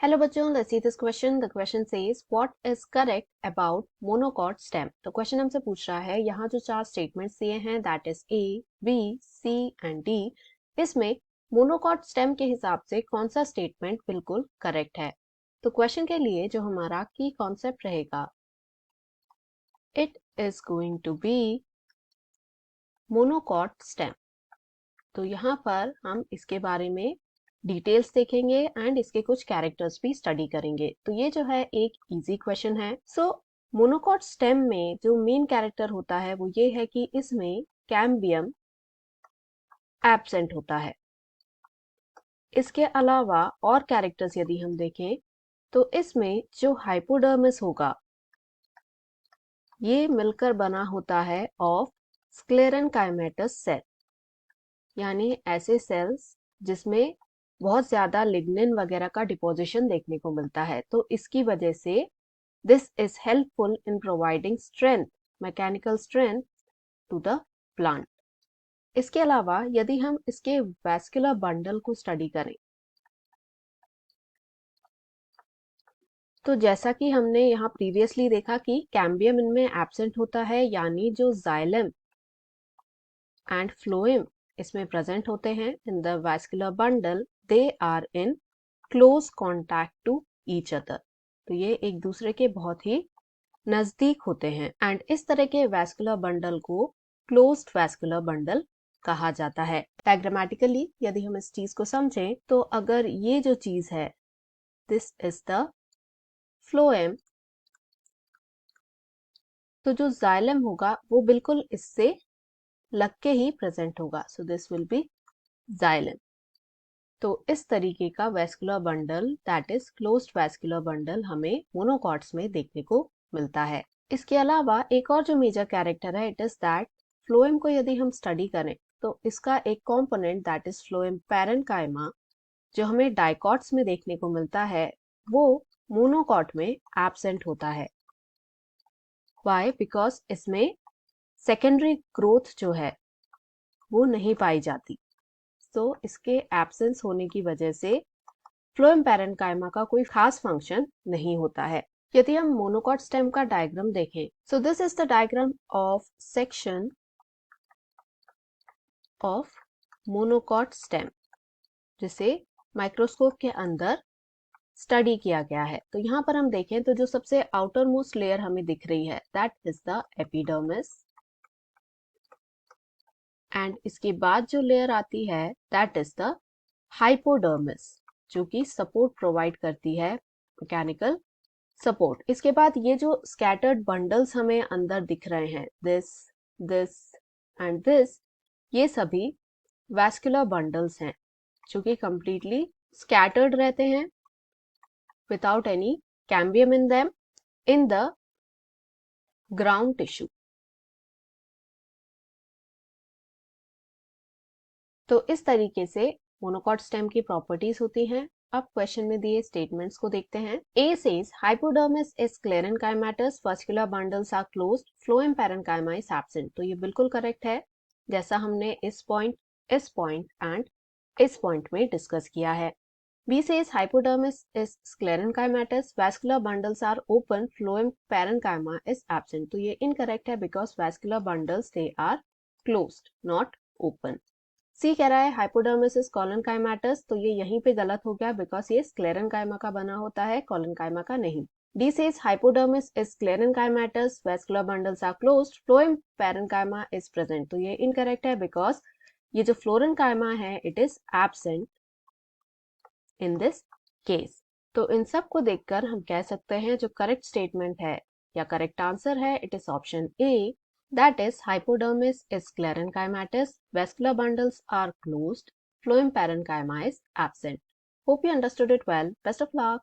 Hello बच्चों, let's see this question. The question says what is correct about monocot stem. तो question हमसे पूछ रहा है, यहाँ जो चार स्टेटमेंट्स दिए हैं that is A, B, C and D, इसमें मोनोकॉट स्टेम के हिसाब से कौन सा स्टेटमेंट बिल्कुल करेक्ट है। तो क्वेश्चन के लिए जो हमारा की कॉन्सेप्ट रहेगा, it is going to be monocot stem. तो यहाँ पर हम इसके बारे में डिटेल्स देखेंगे एंड इसके कुछ कैरेक्टर्स भी स्टडी करेंगे। तो ये जो है एक इजी क्वेश्चन है। सो मोनोकॉट स्टेम में जो मेन कैरेक्टर होता है वो ये है कि इसमें कैम्बियम एब्सेंट होता है। इसके अलावा और कैरेक्टर्स यदि हम देखें तो इसमें जो हाइपोडर्मिस होगा ये मिलकर बना होता है ऑफ स्क्लेरेनकाइमेटस सेल, यानी ऐसे सेल्स जिसमें बहुत ज्यादा लिग्निन वगैरह का डिपोजिशन देखने को मिलता है। तो इसकी वजह से this is helpful in providing strength, mechanical strength to the plant. इसके अलावा यदि हम इसके वैस्कुलर बंडल को स्टडी करें तो जैसा कि हमने यहाँ प्रीवियसली देखा कि कैम्बियम इनमें एब्सेंट होता है, यानी जो जाइलम एंड फ्लोएम इसमें प्रेजेंट होते हैं in the vascular bundle, they are in close contact to each other. तो ये एक दूसरे के बहुत ही नजदीक होते हैं एंड इस तरह के वैस्कुलर बंडल को क्लोज्ड वैस्कुलर बंडल कहा जाता है। डायग्रामेटिकली यदि हम इस चीज को समझें तो अगर ये जो चीज है दिस इज द फ्लोएम, तो जो जाइलम होगा वो बिल्कुल इससे लग के ही प्रेजेंट होगा। So this will be xylem. तो इस तरीके का vascular bundle that is closed vascular bundle हमें मोनोकॉट्स में देखने को मिलता है। इसके अलावा एक और जो मेजर कैरेक्टर है इट इज दैट फ्लोएम को यदि हम स्टडी करें तो इसका एक component that is phloem parenchyma जो हमें डाइकॉट्स में देखने को मिलता है वो मोनोकॉट में एब्सेंट होता है। व्हाई? बिकॉज इसमें सेकेंडरी ग्रोथ जो है वो नहीं पाई जाती। तो इसके एब्सेंस होने की वजह से फ्लोएम पैरेन्काइमा का कोई खास फंक्शन नहीं होता है। यदि हम मोनोकॉट स्टेम का डायग्राम देखें, so this is the diagram of section of monocot stem जिसे माइक्रोस्कोप के अंदर स्टडी किया गया है। तो यहाँ पर हम देखें तो जो सबसे आउटर मोस्ट लेयर हमें दिख रही है that is the epidermis and इसके बाद जो लेयर आती है दैट इज द हाइपोडर्मिस जो कि सपोर्ट प्रोवाइड करती है, मैकेनिकल सपोर्ट। इसके बाद ये जो स्कैटर्ड बंडल्स हमें अंदर दिख रहे हैं दिस एंड दिस, ये सभी वैस्कुलर बंडल्स हैं जो कि कंप्लीटली स्कैटर्ड रहते हैं without any cambium in them in the ground tissue। तो इस तरीके से मोनोकॉट स्टेम की प्रॉपर्टीज होती हैं। अब क्वेश्चन में दिए स्टेटमेंट्स को देखते हैं। A says hypodermis is sclerenchymatous, vascular bundles are closed, phloem parenchyma is absent। तो ये बिल्कुल करेक्ट है जैसा हमने इस पॉइंट एंड इस पॉइंट में डिस्कस किया है। B says hypodermis is sclerenchymatous, vascular bundles are open, phloem parenchyma is absent। तो ये incorrect है because vascular bundles they are closed, not open। C कह रहा है hypodermis is collenchymatous, तो ये यहीं पे गलत हो गया because ये sclerenchyma का बना होता है, collenchyma का नहीं। D says hypodermis is sclerenchymatous, vascular bundles are closed, phloem parenchyma is present। तो ये incorrect है because ये जो phlorenchyma है it is absent in this case। तो इन सब को देखकर हम कह सकते हैं जो करेक्ट स्टेटमेंट है या करेक्ट आंसर है it is option A, that is hypodermis is sclerenchymatous, vascular bundles are closed, phloem parenchyma is absent। Hope you understood it well. Best of luck.